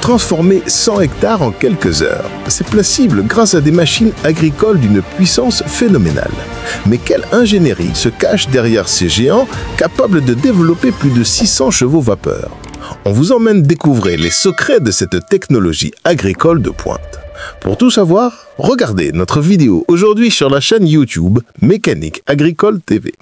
transformer 100 hectares en quelques heures. C'est possible grâce à des machines agricoles d'une puissance phénoménale. Mais quelle ingénierie se cache derrière ces géants capables de développer plus de 600 chevaux vapeur? On vous emmène découvrir les secrets de cette technologie agricole de pointe. Pour tout savoir, regardez notre vidéo aujourd'hui sur la chaîne YouTube Mécanique Agricole TV.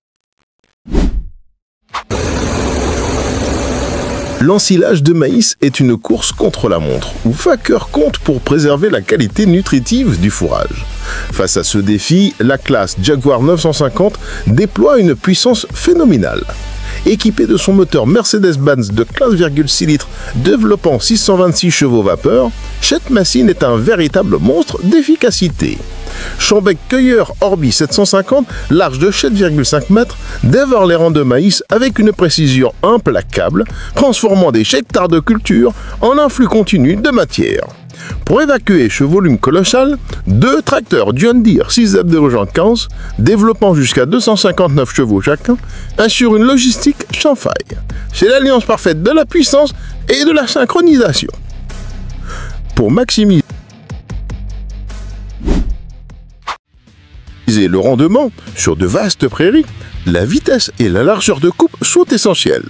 L'ensilage de maïs est une course contre la montre, où vainqueur compte pour préserver la qualité nutritive du fourrage. Face à ce défi, la classe Jaguar 950 déploie une puissance phénoménale. Équipée de son moteur Mercedes-Benz de 15,6 litres développant 626 chevaux vapeur, cette machine est un véritable monstre d'efficacité. Chambec cueilleur Orbi 750, large de 7,5 mètres, dévore les rangs de maïs avec une précision implacable, transformant des hectares de culture en un flux continu de matière. Pour évacuer ce volume colossal, deux tracteurs John Deere 6Z215, développant jusqu'à 259 chevaux chacun, assurent une logistique sans faille. C'est l'alliance parfaite de la puissance et de la synchronisation. Pour maximiser le rendement sur de vastes prairies, la vitesse et la largeur de coupe sont essentielles.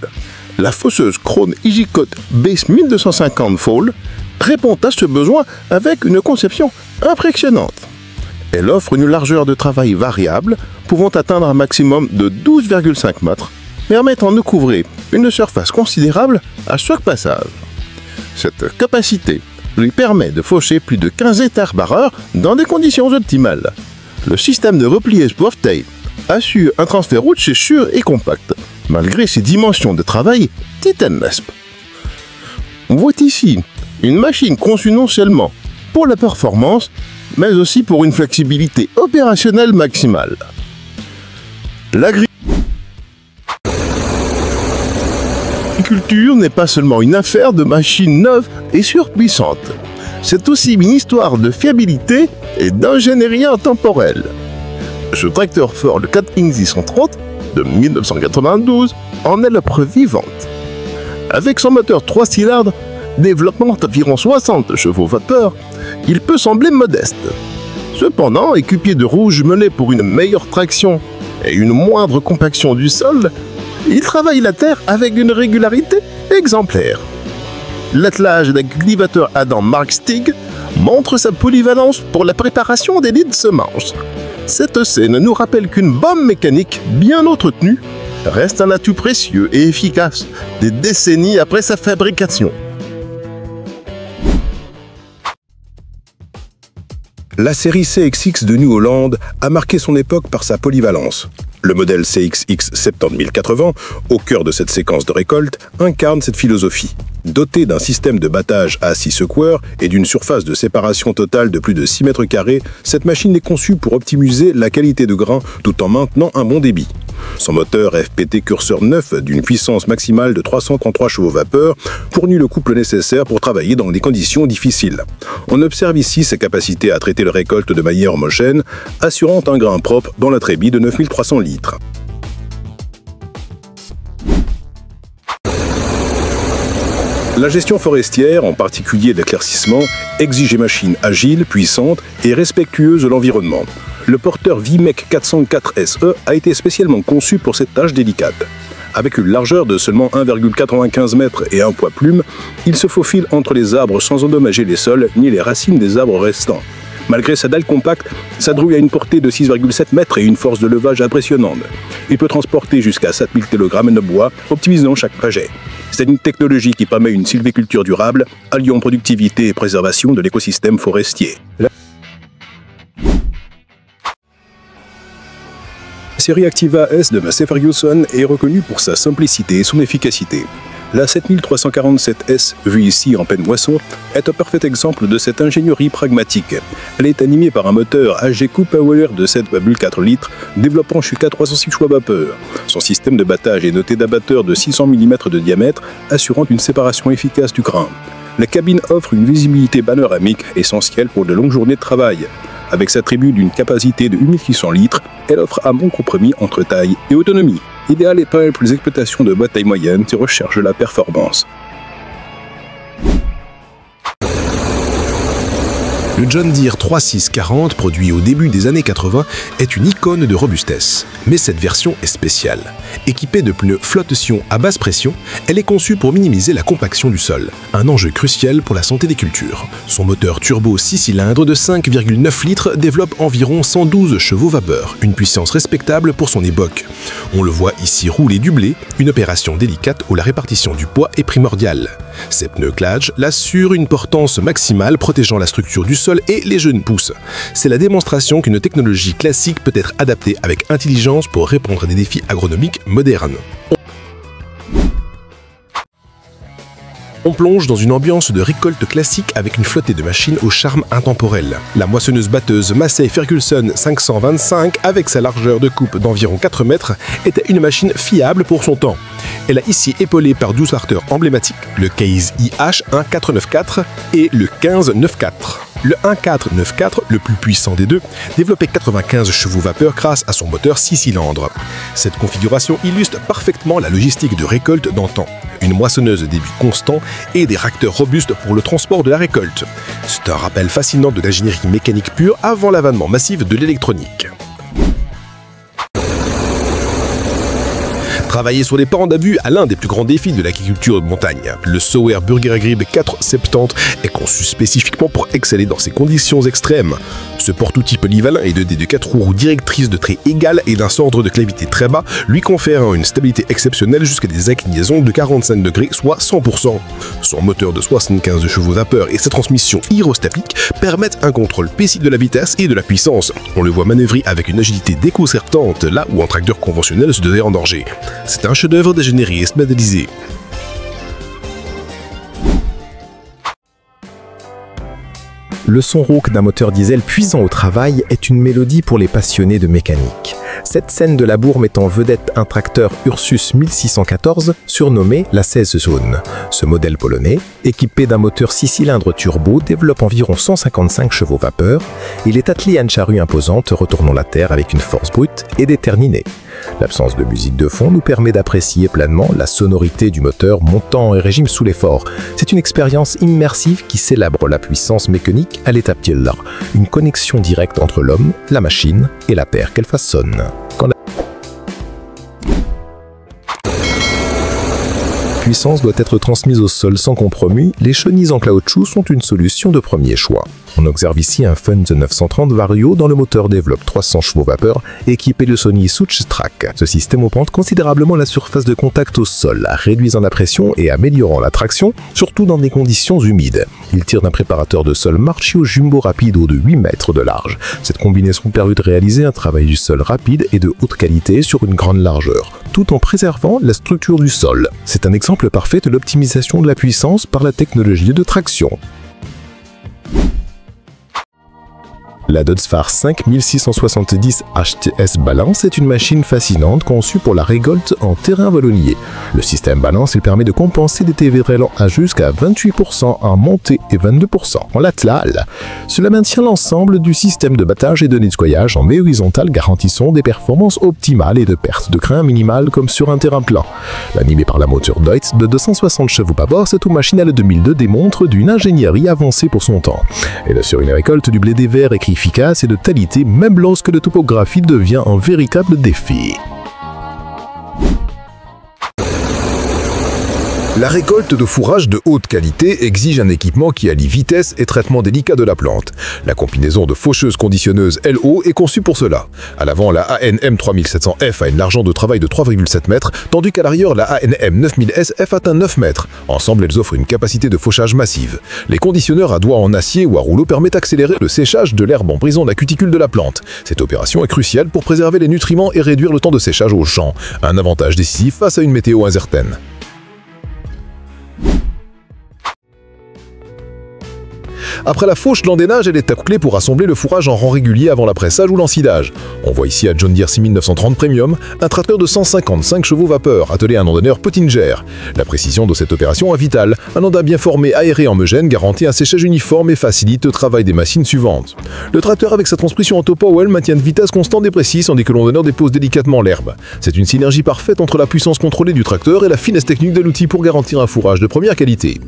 La fosseuse Krone EasyCut Base 1250 Fall répond à ce besoin avec une conception impressionnante. Elle offre une largeur de travail variable, pouvant atteindre un maximum de 12,5 mètres, permettant de couvrir une surface considérable à chaque passage. Cette capacité lui permet de faucher plus de 15 hectares par heure dans des conditions optimales. Le système de repliage Tape assure un transfert routier sûr et compact, malgré ses dimensions de travail titanesques. On voit ici une machine conçue non seulement pour la performance, mais aussi pour une flexibilité opérationnelle maximale. L'agriculture n'est pas seulement une affaire de machines neuves et surpuissantes. C'est aussi une histoire de fiabilité et d'ingénierie intemporelle. Ce tracteur Ford 4King 130 de 1992 en est la preuve vivante. Avec son moteur 3 cylindres, développement d'environ 60 chevaux vapeur, il peut sembler modeste. Cependant, équipé de roues jumelées pour une meilleure traction et une moindre compaction du sol, il travaille la terre avec une régularité exemplaire. L'attelage d'un cultivateur Adam Mark Stig montre sa polyvalence pour la préparation des nids de semences. Cette scène nous rappelle qu'une bombe mécanique bien entretenue reste un atout précieux et efficace des décennies après sa fabrication. La série CXX de New Holland a marqué son époque par sa polyvalence. Le modèle CXX 70080, au cœur de cette séquence de récolte, incarne cette philosophie. Doté d'un système de battage à 6 secoueurs et d'une surface de séparation totale de plus de 6 mètres carrés, cette machine est conçue pour optimiser la qualité de grain tout en maintenant un bon débit. Son moteur FPT Cursor 9 d'une puissance maximale de 333 chevaux vapeur fournit le couple nécessaire pour travailler dans des conditions difficiles. On observe ici sa capacité à traiter la récolte de manière homogène, assurant un grain propre dans la trébie de 9300 litres. La gestion forestière, en particulier l'éclaircissement, exige des machines agiles, puissantes et respectueuses de l'environnement. Le porteur VMEC 404 SE a été spécialement conçu pour cette tâche délicate. Avec une largeur de seulement 1,95 m et un poids plume, il se faufile entre les arbres sans endommager les sols ni les racines des arbres restants. Malgré sa dalle compacte, sa drouille a une portée de 6,7 m et une force de levage impressionnante. Il peut transporter jusqu'à 7000 kg de bois, optimisant chaque trajet. C'est une technologie qui permet une sylviculture durable, alliant productivité et préservation de l'écosystème forestier. La série Activa S de Massey Ferguson est reconnue pour sa simplicité et son efficacité. La 7347S, vue ici en pleine moisson, est un parfait exemple de cette ingénierie pragmatique. Elle est animée par un moteur AGQ Power de 7,4 litres, développant jusqu'à 306 chevaux vapeur. Son système de battage est doté d'abatteurs de 600 mm de diamètre, assurant une séparation efficace du grain. La cabine offre une visibilité panoramique essentielle pour de longues journées de travail. Avec sa tribu d'une capacité de 8600 litres, elle offre un bon compromis entre taille et autonomie. Idéal et pour les exploitations de bois taille moyenne qui recherchent la performance. Le John Deere 3640, produit au début des années 80, est une icône de robustesse. Mais cette version est spéciale. Équipée de pneus flotation à basse pression, elle est conçue pour minimiser la compaction du sol, un enjeu crucial pour la santé des cultures. Son moteur turbo 6 cylindres de 5,9 litres développe environ 112 chevaux vapeur, une puissance respectable pour son époque. On le voit ici rouler du blé, une opération délicate où la répartition du poids est primordiale. Ces pneus Klaj l'assurent une portance maximale protégeant la structure du sol et les jeunes pousses. C'est la démonstration qu'une technologie classique peut être adaptée avec intelligence pour répondre à des défis agronomiques modernes. On plonge dans une ambiance de récolte classique avec une flottée de machines au charme intemporel. La moissonneuse-batteuse Massey Ferguson 525, avec sa largeur de coupe d'environ 4 mètres, était une machine fiable pour son temps. Elle a ici épaulé par 12 starters emblématiques, le Case IH 1494 et le 1594. Le 1494, le plus puissant des deux, développait 95 chevaux vapeur grâce à son moteur 6 cylindres. Cette configuration illustre parfaitement la logistique de récolte d'antan. Une moissonneuse de débit constant et des tracteurs robustes pour le transport de la récolte. C'est un rappel fascinant de l'ingénierie mécanique pure avant l'avènement massif de l'électronique. Travailler sur les pans d'abus à l'un des plus grands défis de l'agriculture de montagne. Le Sauer Burgergrib 470 est conçu spécifiquement pour exceller dans ces conditions extrêmes. Ce porte-outil polyvalent et doté de 4 roues directrices de traits égales et d'un centre de gravité très bas lui confère une stabilité exceptionnelle jusqu'à des inclinaisons de 45 degrés, soit 100%. Son moteur de 75 chevaux vapeur et sa transmission hydrostatique permettent un contrôle précis de la vitesse et de la puissance. On le voit manœuvrer avec une agilité déconcertante là où un tracteur conventionnel se devait en danger. C'est un chef-d'œuvre d'ingénierie standardisé. Le son rauque d'un moteur diesel puisant au travail est une mélodie pour les passionnés de mécanique. Cette scène de labour met en vedette un tracteur Ursus 1614 surnommé la 16 Zone. Ce modèle polonais, équipé d'un moteur 6 cylindres turbo, développe environ 155 chevaux vapeur. Il est attelé à une charrue imposante retournant la terre avec une force brute et déterminée. L'absence de musique de fond nous permet d'apprécier pleinement la sonorité du moteur montant et régime sous l'effort. C'est une expérience immersive qui célèbre la puissance mécanique à l'état Tiller, une connexion directe entre l'homme, la machine et la terre qu'elle façonne. La puissance doit être transmise au sol sans compromis, les chenilles en caoutchouc sont une solution de premier choix. On observe ici un Funz 930 Vario dont le moteur développe 300 chevaux vapeur équipé de Sony Switch Track. Ce système augmente considérablement la surface de contact au sol, réduisant la pression et améliorant la traction, surtout dans des conditions humides. Il tire d'un préparateur de sol Marchio Jumbo Rapido de 8 mètres de large. Cette combinaison permet de réaliser un travail du sol rapide et de haute qualité sur une grande largeur, tout en préservant la structure du sol. C'est un exemple parfait de l'optimisation de la puissance par la technologie de traction. La Dodsfar 5670 HTS Balance est une machine fascinante conçue pour la récolte en terrain vallonnier. Le système Balance il permet de compenser des TV lents à jusqu'à 28% en montée et 22% en latéral. Cela maintient l'ensemble du système de battage et de nettoyage en horizontal garantissant des performances optimales et de perte de grain minimales comme sur un terrain plat. Animée par la moteur Deutz de 260 chevaux à bord, cette machine à la 2002 démontre d'une ingénierie avancée pour son temps. Elle assure une récolte du blé des verts écrit efficace et de qualité même lorsque la topographie devient un véritable défi. La récolte de fourrage de haute qualité exige un équipement qui allie vitesse et traitement délicat de la plante. La combinaison de faucheuse-conditionneuse LO est conçue pour cela. À l'avant, la ANM 3700F a une largeur de travail de 3,7 mètres, tandis qu'à l'arrière, la ANM 9000SF atteint 9 mètres. Ensemble, elles offrent une capacité de fauchage massive. Les conditionneurs à doigts en acier ou à rouleau permettent d'accélérer le séchage de l'herbe en brisant la cuticule de la plante. Cette opération est cruciale pour préserver les nutriments et réduire le temps de séchage au champ, un avantage décisif face à une météo incertaine. Après la fauche de l'endénage, elle est accouplée pour assembler le fourrage en rang régulier avant l'appressage ou l'ensilage. On voit ici à John Deere 6930 Premium un tracteur de 155 chevaux vapeur attelé à un andonneur Pottinger. La précision de cette opération est vitale. Un andin bien formé, aéré en homogène garantit un séchage uniforme et facilite le travail des machines suivantes. Le tracteur avec sa transmission auto-Powell maintient une vitesse constante et précise tandis que l'ondonneur dépose délicatement l'herbe. C'est une synergie parfaite entre la puissance contrôlée du tracteur et la finesse technique de l'outil pour garantir un fourrage de première qualité.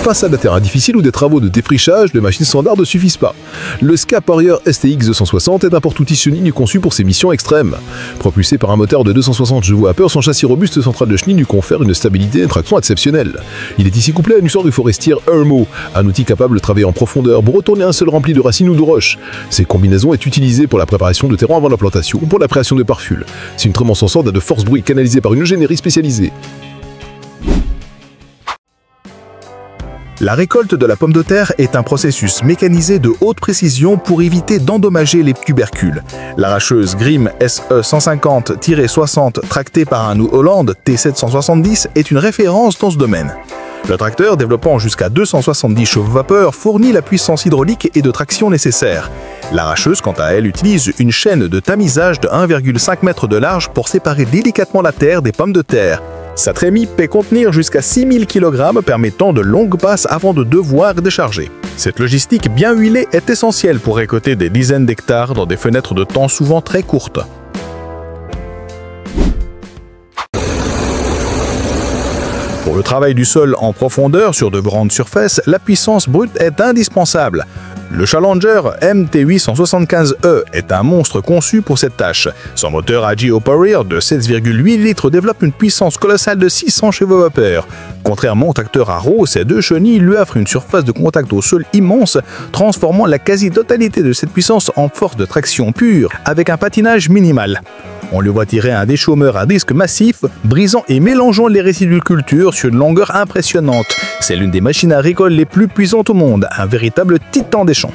Face à des terrains difficiles ou des travaux de défrichage, les machines standards ne suffisent pas. Le Scap Harrier STX 260 est un porte-outil Chenille conçu pour ces missions extrêmes. Propulsé par un moteur de 260 chevaux vapeur, son châssis robuste central de chenille lui confère une stabilité et une traction exceptionnelle. Il est ici couplé à une histoire du forestier Hermo, un outil capable de travailler en profondeur pour retourner un sol rempli de racines ou de roches. Ces combinaisons est utilisée pour la préparation de terrain avant la plantation ou pour la création de pare-fûts. C'est une tremense en sorte de force bruit canalisée par une ingénierie spécialisée. La récolte de la pomme de terre est un processus mécanisé de haute précision pour éviter d'endommager les tubercules. L'arracheuse Grimm SE 150-60 tractée par un New Holland T770 est une référence dans ce domaine. Le tracteur, développant jusqu'à 270 chevaux vapeur, fournit la puissance hydraulique et de traction nécessaire. L'arracheuse, quant à elle, utilise une chaîne de tamisage de 1,5 m de large pour séparer délicatement la terre des pommes de terre. Sa trémie peut contenir jusqu'à 6000 kg, permettant de longues passes avant de devoir décharger. Cette logistique bien huilée est essentielle pour récolter des dizaines d'hectares dans des fenêtres de temps souvent très courtes. Pour le travail du sol en profondeur sur de grandes surfaces, la puissance brute est indispensable. Le Challenger MT875E est un monstre conçu pour cette tâche. Son moteur AGO Power de 7,8 litres développe une puissance colossale de 600 chevaux vapeur. Contrairement au tracteur à roues, ces deux chenilles lui offrent une surface de contact au sol immense, transformant la quasi-totalité de cette puissance en force de traction pure, avec un patinage minimal. On lui voit tirer un déchaumeur à disque massif, brisant et mélangeant les résidus de culture sur une longueur impressionnante. C'est l'une des machines à récolte les plus puissantes au monde, un véritable titan des champs.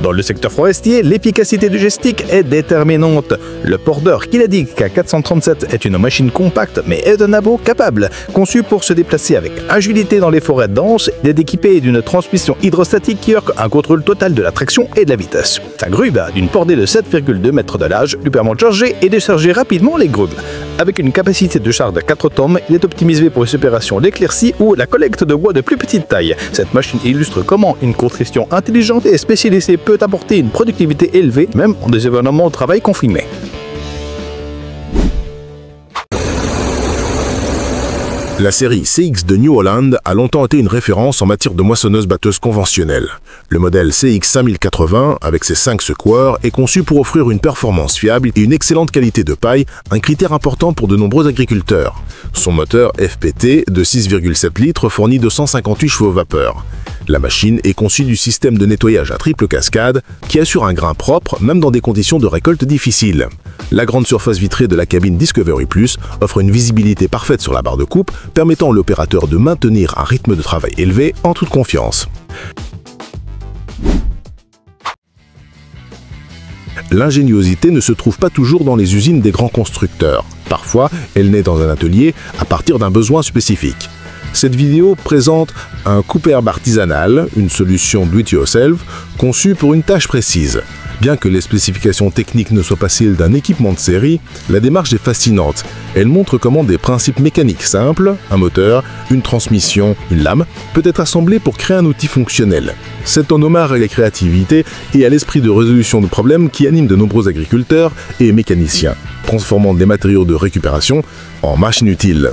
Dans le secteur forestier, l'efficacité du gestic est déterminante. Le Porter Kinetic K437 est une machine compacte mais étonnamment capable. Conçue pour se déplacer avec agilité dans les forêts denses, il est équipé d'une transmission hydrostatique qui offre un contrôle total de la traction et de la vitesse. Sa grue d'une portée de 7,2 m de large lui permet de charger et décharger rapidement les grues. Avec une capacité de charge de 4 tonnes, il est optimisé pour les opérations d'éclaircie ou la collecte de bois de plus petite taille. Cette machine illustre comment une construction intelligente et spécialisée peut apporter une productivité élevée, même en des événements de travail confinés. La série CX de New Holland a longtemps été une référence en matière de moissonneuse-batteuse conventionnelle. Le modèle CX 5080, avec ses 5 secoueurs, est conçu pour offrir une performance fiable et une excellente qualité de paille, un critère important pour de nombreux agriculteurs. Son moteur FPT de 6,7 litres fournit 258 chevaux vapeur. La machine est conçue du système de nettoyage à triple cascade qui assure un grain propre même dans des conditions de récolte difficiles. La grande surface vitrée de la cabine Discovery Plus offre une visibilité parfaite sur la barre de coupe, permettant à l'opérateur de maintenir un rythme de travail élevé en toute confiance. L'ingéniosité ne se trouve pas toujours dans les usines des grands constructeurs. Parfois, elle naît dans un atelier à partir d'un besoin spécifique. Cette vidéo présente un coupe-herbe artisanal, une solution do-it-yourself, conçue pour une tâche précise. Bien que les spécifications techniques ne soient pas celles d'un équipement de série, la démarche est fascinante. Elle montre comment des principes mécaniques simples, un moteur, une transmission, une lame, peut être assemblée pour créer un outil fonctionnel. C'est en hommage à la créativité et à l'esprit de résolution de problèmes qui anime de nombreux agriculteurs et mécaniciens, transformant des matériaux de récupération en machines utiles.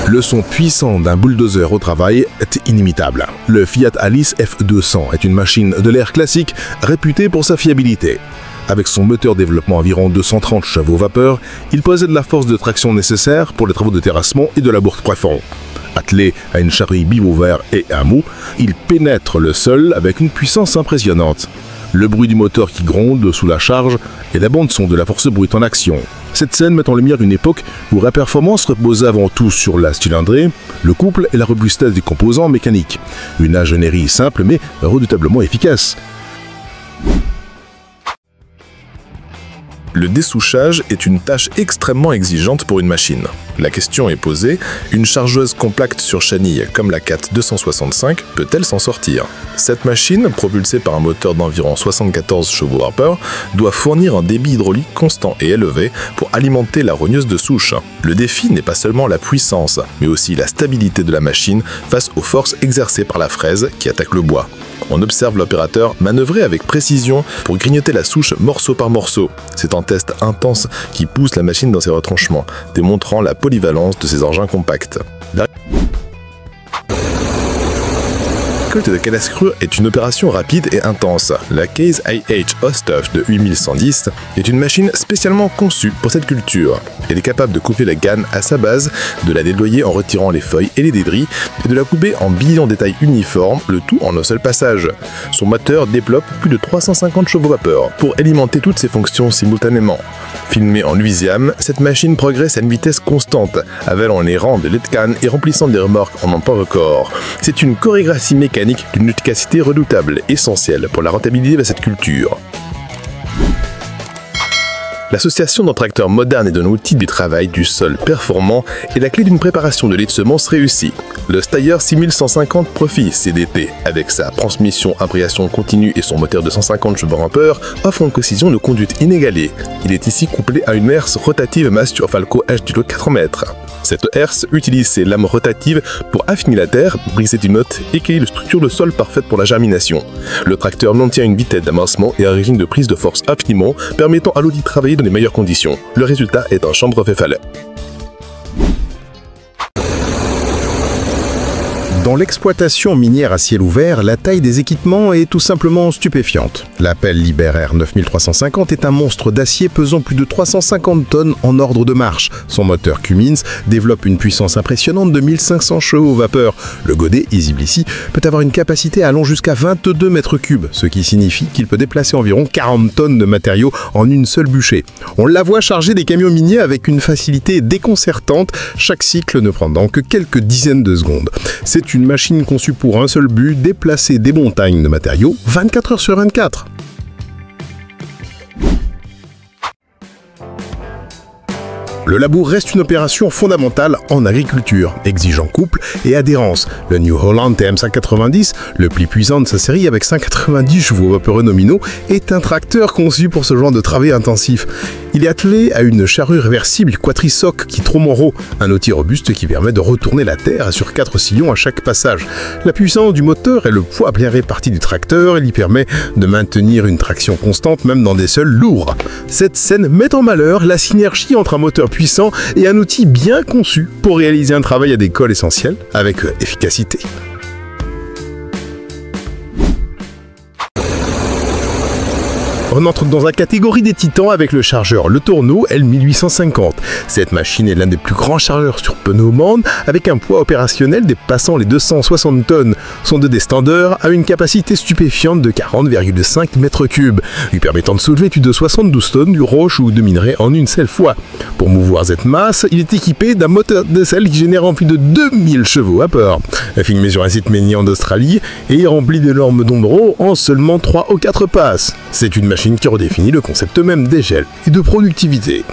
Le son puissant d'un bulldozer au travail est inimitable. Le Fiat Alice F200 est une machine de l'ère classique réputée pour sa fiabilité. Avec son moteur développant environ 230 chevaux vapeur, il possède la force de traction nécessaire pour les travaux de terrassement et de labour profond. Attelé à une charrue bimovaire et un mou, il pénètre le sol avec une puissance impressionnante. Le bruit du moteur qui gronde sous la charge et la bande-son de la force brute en action. Cette scène met en lumière une époque où la performance reposait avant tout sur la cylindrée, le couple et la robustesse des composants mécaniques. Une ingénierie simple mais redoutablement efficace. Le dessouchage est une tâche extrêmement exigeante pour une machine. La question est posée, une chargeuse compacte sur chenille comme la Cat 265 peut-elle s'en sortir? Cette machine, propulsée par un moteur d'environ 74 chevaux-vapeur, doit fournir un débit hydraulique constant et élevé pour alimenter la rogneuse de souche. Le défi n'est pas seulement la puissance, mais aussi la stabilité de la machine face aux forces exercées par la fraise qui attaque le bois. On observe l'opérateur manœuvrer avec précision pour grignoter la souche morceau par morceau. C'est un test intense qui pousse la machine dans ses retranchements, démontrant la polyvalence de ces engins compacts. La récolte de calascure est une opération rapide et intense. La Case IH Ostov de 8110 est une machine spécialement conçue pour cette culture. Elle est capable de couper la canne à sa base, de la déloyer en retirant les feuilles et les débris, et de la couper en billes en détail uniforme, le tout en un seul passage. Son moteur développe plus de 350 chevaux-vapeur pour alimenter toutes ses fonctions simultanément. Filmée en Louisiane, cette machine progresse à une vitesse constante, avalant les rangs de lait de canne et remplissant des remorques en un temps record. C'est une chorégraphie mécanique d'une efficacité redoutable, essentielle pour la rentabilité de cette culture. L'association d'un tracteur moderne et d'un outil du travail du sol performant est la clé d'une préparation de lait de semence réussie. Le Steyr 6150 Profi CDT, avec sa transmission imbrication continue et son moteur de 150 chevaux-vapeur, offre une précision de conduite inégalée. Il est ici couplé à une herse rotative Mastur Falco H du lot 4 mètres. Cette herse utilise ses lames rotatives pour affiner la terre, briser du note et créer une structure de sol parfaite pour la germination. Le tracteur maintient une vitesse d'amassement et un régime de prise de force infiniment, permettant à l'outil de travailler dans les meilleures conditions. Le résultat est un chambre Feffal. Dans l'exploitation minière à ciel ouvert, la taille des équipements est tout simplement stupéfiante. La pelle Liberair 9350 est un monstre d'acier pesant plus de 350 tonnes en ordre de marche. Son moteur Cummins développe une puissance impressionnante de 1500 chevaux-vapeur. Le godet, visible ici, peut avoir une capacité allant jusqu'à 22 mètres cubes, ce qui signifie qu'il peut déplacer environ 40 tonnes de matériaux en une seule bûchée. On la voit charger des camions miniers avec une facilité déconcertante, chaque cycle ne prendant que quelques dizaines de secondes. C'est une machine conçue pour un seul but, déplacer des montagnes de matériaux 24 heures sur 24. Le labour reste une opération fondamentale en agriculture, exigeant couple et adhérence. Le New Holland TM590, le plus puissant de sa série avec 190 chevaux vaporeux nominaux, est un tracteur conçu pour ce genre de travail intensif. Il est attelé à une charrue réversible quadrisoc qui trône en haut, un outil robuste qui permet de retourner la terre sur 4 sillons à chaque passage. La puissance du moteur et le poids bien réparti du tracteur lui permet de maintenir une traction constante même dans des sols lourds. Cette scène met en malheur la synergie entre un moteur puissant et un outil bien conçu pour réaliser un travail à des cols essentiels avec efficacité. On entre dans la catégorie des titans avec le chargeur Le Tourneau L1850. Cette machine est l'un des plus grands chargeurs sur pneu au monde, avec un poids opérationnel dépassant les 260 tonnes. Son 2D Standard a une capacité stupéfiante de 40,5 mètres cubes, lui permettant de soulever plus de 72 tonnes de roche ou de minerai en une seule fois. Pour mouvoir cette masse, il est équipé d'un moteur diesel qui génère plus de 2000 chevaux vapeur. Filmé sur un site minier en Australie et rempli d'énormes nombreux en seulement 3 ou 4 passes. C'est une machine qui redéfinit le concept même d'échelle et de productivité.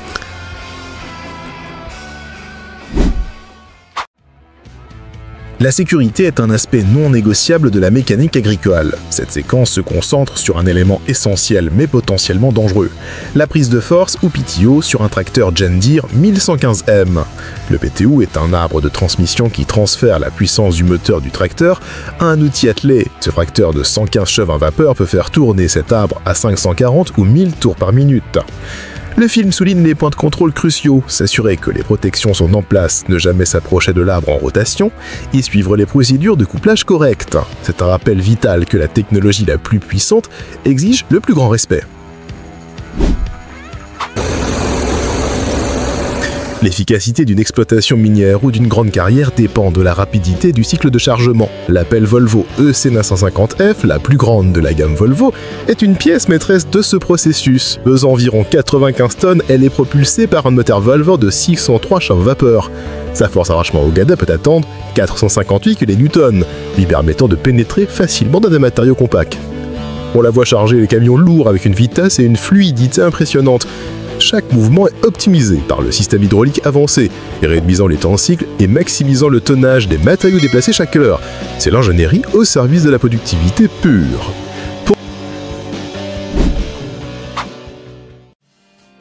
La sécurité est un aspect non négociable de la mécanique agricole. Cette séquence se concentre sur un élément essentiel mais potentiellement dangereux, la prise de force ou PTO sur un tracteur John Deere 1115M. Le PTO est un arbre de transmission qui transfère la puissance du moteur du tracteur à un outil attelé. Ce tracteur de 115 chevaux à vapeur peut faire tourner cet arbre à 540 ou 1000 tours par minute. Le film souligne les points de contrôle cruciaux, s'assurer que les protections sont en place, ne jamais s'approcher de l'arbre en rotation et suivre les procédures de couplage correctes. C'est un rappel vital que la technologie la plus puissante exige le plus grand respect. L'efficacité d'une exploitation minière ou d'une grande carrière dépend de la rapidité du cycle de chargement. La pelle Volvo EC950F, la plus grande de la gamme Volvo, est une pièce maîtresse de ce processus. Pesant environ 95 tonnes, elle est propulsée par un moteur Volvo de 603 chevaux-vapeur. Sa force arrachement au gada peut atteindre 458 kN, lui permettant de pénétrer facilement dans des matériaux compacts. On la voit charger les camions lourds avec une vitesse et une fluidité impressionnantes. Chaque mouvement est optimisé par le système hydraulique avancé, réduisant les temps en cycle et maximisant le tonnage des matériaux déplacés chaque heure. C'est l'ingénierie au service de la productivité pure.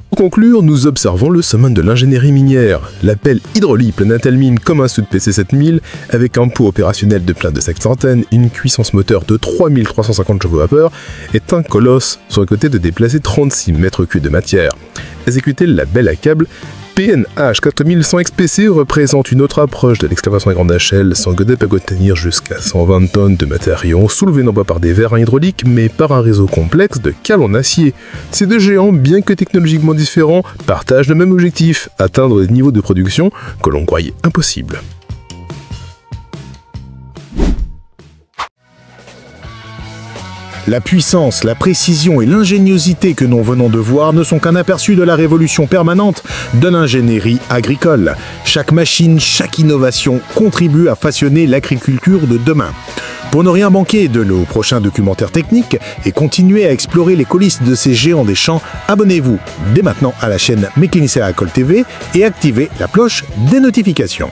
Pour conclure, nous observons le summum de l'ingénierie minière. La pelle hydraulique pleine d'Intelmine comme un Sud PC7000, avec un pot opérationnel de plein de 700, une puissance moteur de 3350 chevaux vapeur, est un colosse sur le côté de déplacer 36 mètres cubes de matière. Exécuter la belle à câble PNH 4100 XPC représente une autre approche de l'excavation à grande échelle, sans que peuvent contenir jusqu'à 120 tonnes de matériaux, soulevés non pas par des vérins hydrauliques, mais par un réseau complexe de câbles en acier. Ces deux géants, bien que technologiquement différents, partagent le même objectif, atteindre des niveaux de production que l'on croyait impossibles. La puissance, la précision et l'ingéniosité que nous venons de voir ne sont qu'un aperçu de la révolution permanente de l'ingénierie agricole. Chaque machine, chaque innovation contribue à façonner l'agriculture de demain. Pour ne rien manquer de nos prochains documentaires techniques et continuer à explorer les coulisses de ces géants des champs, abonnez-vous dès maintenant à la chaîne Mécanicien Agricole TV et activez la cloche des notifications.